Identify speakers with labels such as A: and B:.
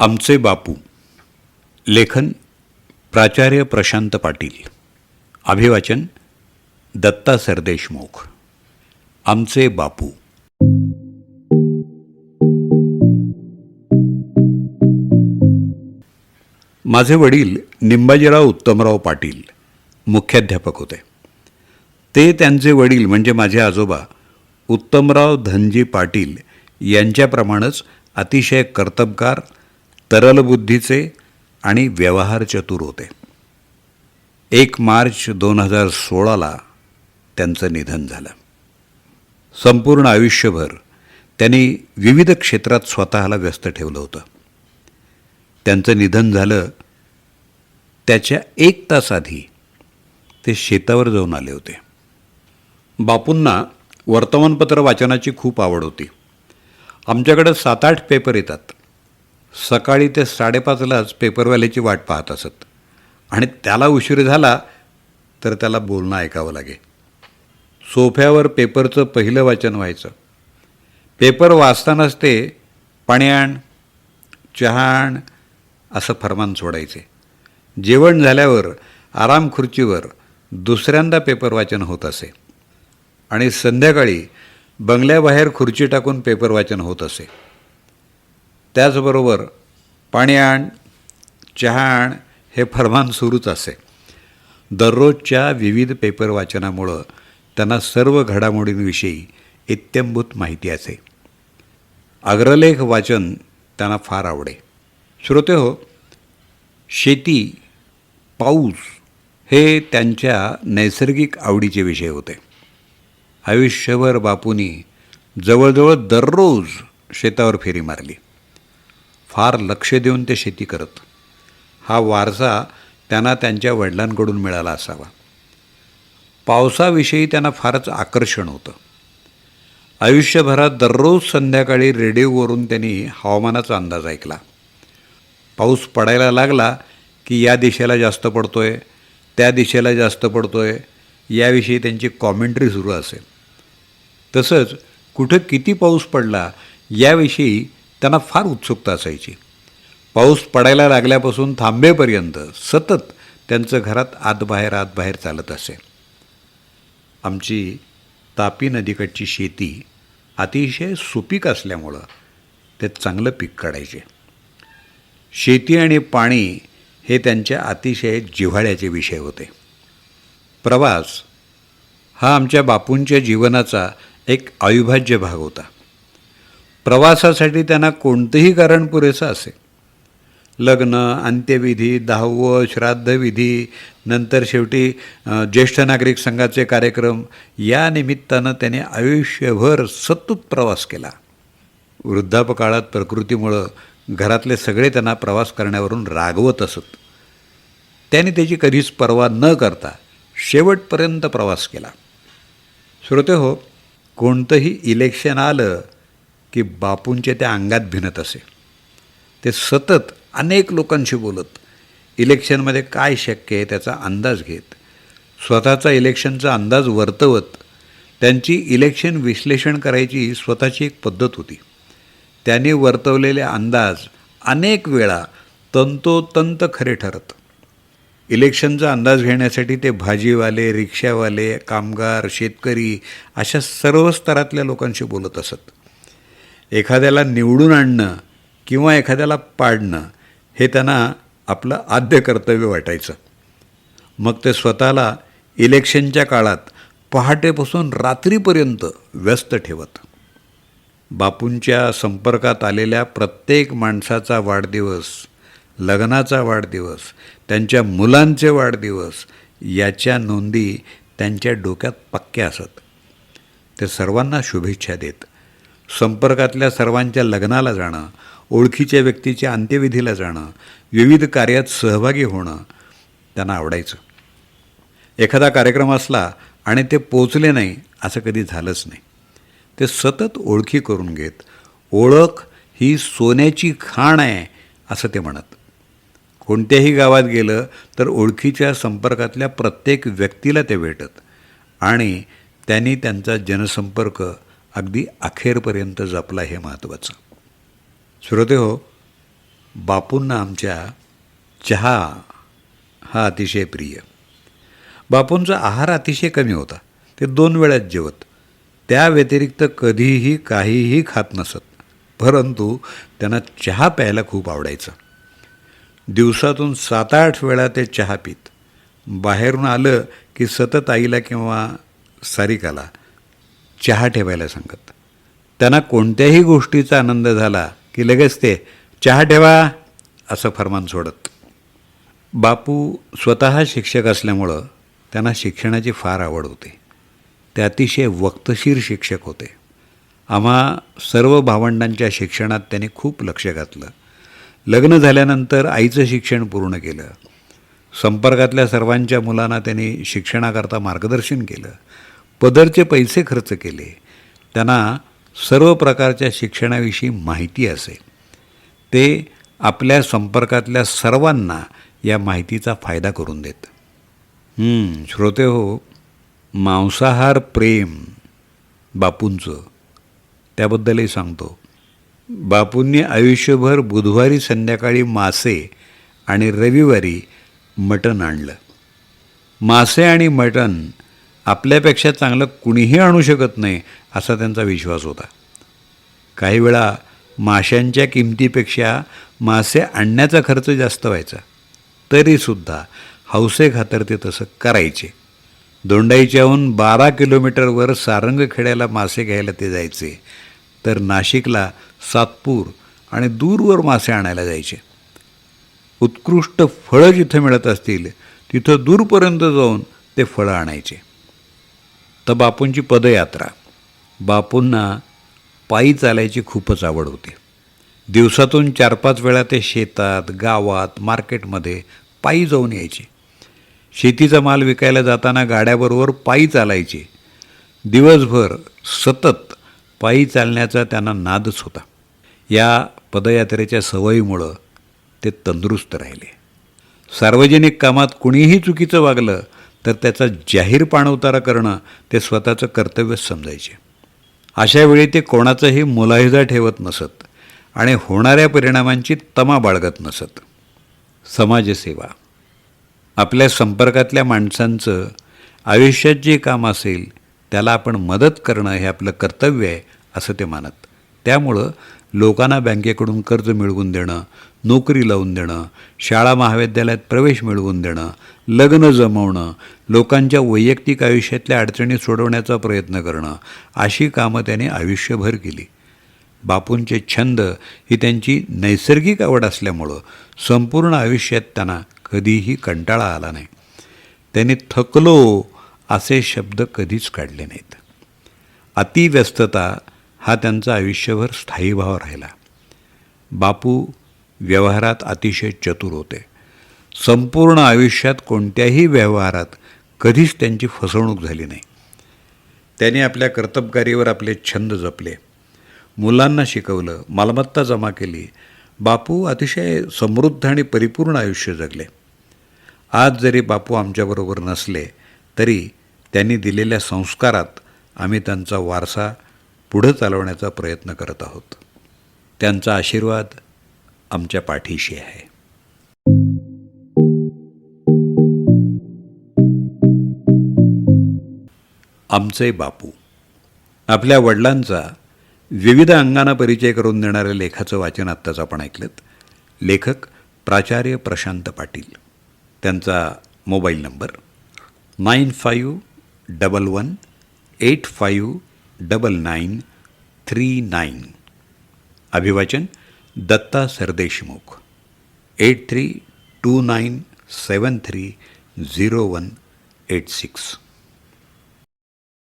A: आमचे बापू. लेखन प्राचार्य प्रशांत पाटील. अभिवाचन दत्ता सरदेशमुख. आमचे बापू. माझे वडील निंबाजीराव उत्तमराव पाटील मुख्याध्यापक होते. ते त्यांचे वडील म्हणजे माझे आजोबा उत्तमराव धनजी पाटील यांच्याप्रमाणेच अतिशय कर्तबगार, तरलबुद्धीचे आणि व्यवहार चतुर होते. 1 मार्च 2016 त्यांचं निधन झालं. संपूर्ण आयुष्यभर त्यांनी विविध क्षेत्रात स्वतःला व्यस्त ठेवलं होतं. त्यांचं निधन झालं त्याच्या 1 तास आधी ते शेतावर जाऊन आले होते. बापूंना वर्तमानपत्र वाचनाची खूप आवड होती. आमच्याकडे 7-8 पेपर येतात. सकाळी ते 5:30लाच पेपरवाल्याची वाट पाहत असत आणि त्याला उशीर झाला तर त्याला बोलणं ऐकावं लागे. सोफ्यावर पेपरचं पहिलं वाचन व्हायचं. पेपर वाचतानाच ते पाणी आण, चहा आण असं फरमान सोडायचे. जेवण झाल्यावर आराम खुर्चीवर दुसऱ्यांदा पेपर वाचन होत असे आणि संध्याकाळी बंगल्याबाहेर खुर्ची टाकून पेपर वाचन होत असे. त्याचबरोबर पाणी आण, चहा आण हे फरमान सुरूच असे. दररोजच्या विविध पेपर वाचनामुळं त्यांना सर्व घडामोडींविषयी इत्थंभूत माहिती असे. अग्रलेख वाचन त्यांना फार आवडे. श्रोतेहो, शेती, पाऊस हे त्यांच्या नैसर्गिक आवडीचे विषय होते. आयुष्यभर बापूंनी जवळजवळ दररोज शेतावर फेरी मारली. फार लक्ष देऊन ते शेती करत. हा वारसा त्यांना त्यांच्या वडिलांकडून मिळाला असावा. पावसाविषयी त्यांना फारच आकर्षण होतं. आयुष्यभरात दररोज संध्याकाळी रेडिओवरून त्यांनी हवामानाचा अंदाज ऐकला. पाऊस पडायला लागला की या दिशेला जास्त पडतोय, त्या दिशेला जास्त पडतोय याविषयी त्यांची कॉमेंट्री सुरू असेल. तसंच कुठं किती पाऊस पडला याविषयी त्यांना फार उत्सुकता असायची. पाऊस पडायला लागल्यापासून थांबेपर्यंत सतत त्यांचं घरात आतबाहेर चालत असे. आमची तापी नदीकडची शेती अतिशय सुपीक असल्यामुळं ते चांगलं पीक काढायचे. शेती आणि पाणी हे त्यांच्या अतिशय जिव्हाळ्याचे विषय होते. प्रवास हा आमच्या बापूंच्या जीवनाचा एक अविभाज्य भाग होता. प्रवासासाठी त्यांना कोणतंही कारण पुरेसं असे. लग्न, अंत्यविधी, 10वं, श्राद्धविधी, नंतर शेवटी ज्येष्ठ नागरिक संघाचे कार्यक्रम या निमित्तानं त्याने आयुष्यभर सतत प्रवास केला. वृद्धापकाळात प्रकृतीमुळं घरातले सगळे त्यांना प्रवास करण्यावरून रागवत असत. त्याने त्याची कधीच पर्वा न करता शेवटपर्यंत प्रवास केला. श्रोतेहो, कोणतंही इलेक्शन आलं की बापूंच्या त्या अंगात भिनत असे. ते सतत अनेक लोकांशी बोलत, इलेक्शनमध्ये काय शक्य आहे त्याचा अंदाज घेत, स्वतःचा इलेक्शनचा अंदाज वर्तवत. त्यांची इलेक्शन विश्लेषण करायची स्वतःची एक पद्धत होती. त्यांनी वर्तवलेले अंदाज अनेक वेळा तंतोतंत खरे ठरत. इलेक्शनचा अंदाज घेण्यासाठी ते भाजीवाले, रिक्षावाले, कामगार, शेतकरी अशा सर्व स्तरातल्या लोकांशी बोलत असत. एखाद्याला निवडून आणणं किंवा एखाद्याला पाडणं हे त्यांना आपलं आद्य कर्तव्य वाटायचं. मग ते स्वतःला इलेक्शनच्या काळात पहाटेपासून रात्रीपर्यंत व्यस्त ठेवत. बापूंच्या संपर्कात आलेल्या प्रत्येक माणसाचा वाढदिवस, लग्नाचा वाढदिवस, त्यांच्या मुलांचे वाढदिवस याच्या नोंदी त्यांच्या डोक्यात पक्क्या असत. ते सर्वांना शुभेच्छा देत. संपर्कातल्या सर्वांच्या लग्नाला जाणं, ओळखीच्या व्यक्तीच्या अंत्यविधीला जाणं, विविध कार्यात सहभागी होणं त्यांना आवडायचं. एखादा कार्यक्रम असला आणि ते पोचले नाही असं कधी झालंच नाही. ते सतत ओळखी करून घेत. ओळख ही सोन्याची खाण आहे असं ते म्हणत. कोणत्याही गावात गेलं तर ओळखीच्या संपर्कातल्या प्रत्येक व्यक्तीला ते भेटत आणि त्यांनी त्यांचा जनसंपर्क अगदी अखेरपर्यंत जपला हे महत्त्वाचं. श्रोतेहो, बापूंना आमच्या चहा हा अतिशय प्रिय. बापूंचा आहार अतिशय कमी होता. ते 2 वेळाच जेवत. त्या व्यतिरिक्त कधीही काहीही खात नसत. परंतु त्यांना चहा प्यायला खूप आवडायचं. दिवसातून 7-8 वेळा ते चहा पीत. बाहेरून आलं की सतत आईला किंवा सारिकाला चहा ठेवायला सांगत. त्यांना कोणत्याही गोष्टीचा आनंद झाला की लगेच ते चहा ठेवा असं फरमान सोडत. बापू स्वतः शिक्षक असल्यामुळं त्यांना शिक्षणाची फार आवड होती. ते अतिशय वक्तशीर शिक्षक होते. आम्हा सर्व भावंडांच्या शिक्षणात त्यांनी खूप लक्ष घातलं. लग्न झाल्यानंतर आईचं शिक्षण पूर्ण केलं. संपर्कातल्या सर्वांच्या मुलांना त्यांनी शिक्षणाकरता मार्गदर्शन केलं. पदरचे पैसे खर्च केले. त्यांना सर्व प्रकारच्या शिक्षणाविषयी माहिती असे. ते आपल्या संपर्कातल्या सर्वांना या माहितीचा फायदा करून देत. श्रोते हो, मांसाहार प्रेम बापूंचं त्याबद्दलही सांगतो. बापूंनी आयुष्यभर बुधवारी संध्याकाळी मासे आणि रविवारी मटण आणलं. मासे आणि मटण आपल्यापेक्षा चांगलं कुणीही आणू शकत नाही असा त्यांचा विश्वास होता. काही वेळा माशांच्या किमतीपेक्षा मासे आणण्याचा खर्च जास्त व्हायचा. तरीसुद्धा हौसेखातर ते तसं करायचे. दोंडाईच्याहून 12 किलोमीटरवर सारंगखेड्याला मासे घ्यायला ते जायचे. तर नाशिकला सातपूर आणि दूरवर मासे आणायला जायचे. उत्कृष्ट फळं जिथं मिळत असतील तिथं दूरपर्यंत जाऊन ते फळं आणायचे. तर बापूंची पदयात्रा. बापूंना पायी चालायची खूपच आवड होती. दिवसातून 4-5 वेळा ते शेतात, गावात, मार्केटमध्ये पायी जाऊन यायचे. शेतीचा माल विकायला जाताना गाड्याबरोबर पायी चालायचे. दिवसभर सतत पायी चालण्याचा त्यांना नादच होता. या पदयात्रेच्या सवयीमुळं ते तंदुरुस्त राहिले. सार्वजनिक कामात कुणीही चुकीचं वागलं तर त्याचा जाहीर पाणउतारा करणं ते स्वतःचं कर्तव्यच समजायचे. अशावेळी ते कोणाचाही मुलाहिजा ठेवत नसत आणि होणाऱ्या परिणामांची तमा बाळगत नसत. समाजसेवा. आपल्या संपर्कातल्या माणसांचं आयुष्यात जे काम असेल त्याला आपण मदत करणं हे आपलं कर्तव्य आहे असं ते मानत. त्यामुळं लोकांना बँकेकडून कर्ज मिळवून देणं, नोकरी लावून देणं, शाळा महाविद्यालयात प्रवेश मिळवून देणं, लग्न जमवणं, लोकांच्या वैयक्तिक आयुष्यातल्या अडचणी सोडवण्याचा प्रयत्न करणं अशी कामं त्याने आयुष्यभर केली. बापूंचे छंद ही त्यांची नैसर्गिक आवड असल्यामुळं संपूर्ण आयुष्यात त्यांना कधीही कंटाळा आला नाही. त्यांनी थकलो असे शब्द कधीच काढले नाहीत. अतिव्यस्तता हा त्यांचा आयुष्यभर स्थायी भाव राहिला. बापू व्यवहारात अतिशय चतुर होते. संपूर्ण आयुष्यात कोणत्याही व्यवहारात कधीच त्यांची फसवणूक झाली नाही. त्यांनी आपल्या कर्तबगारीवर आपले छंद जपले, मुलांना शिकवलं, मालमत्ता जमा केली. बापू अतिशय समृद्ध आणि परिपूर्ण आयुष्य जगले. आज जरी बापू आमच्याबरोबर नसले तरी त्यांनी दिलेल्या संस्कारात आम्ही त्यांचा वारसा पुढं चालवण्याचा प्रयत्न करत आहोत. त्यांचा आशीर्वाद आमच्या पाठीशी आहे. आमचे बापू. आपल्या वडिलांचा विविध अंगांना परिचय करून देणाऱ्या लेखाचं वाचन आत्ताच आपण ऐकलं. लेखक प्राचार्य प्रशांत पाटील. त्यांचा मोबाईल नंबर 9511859939. अभिवाचन दत्ता सरदेशमुख. 8329730186.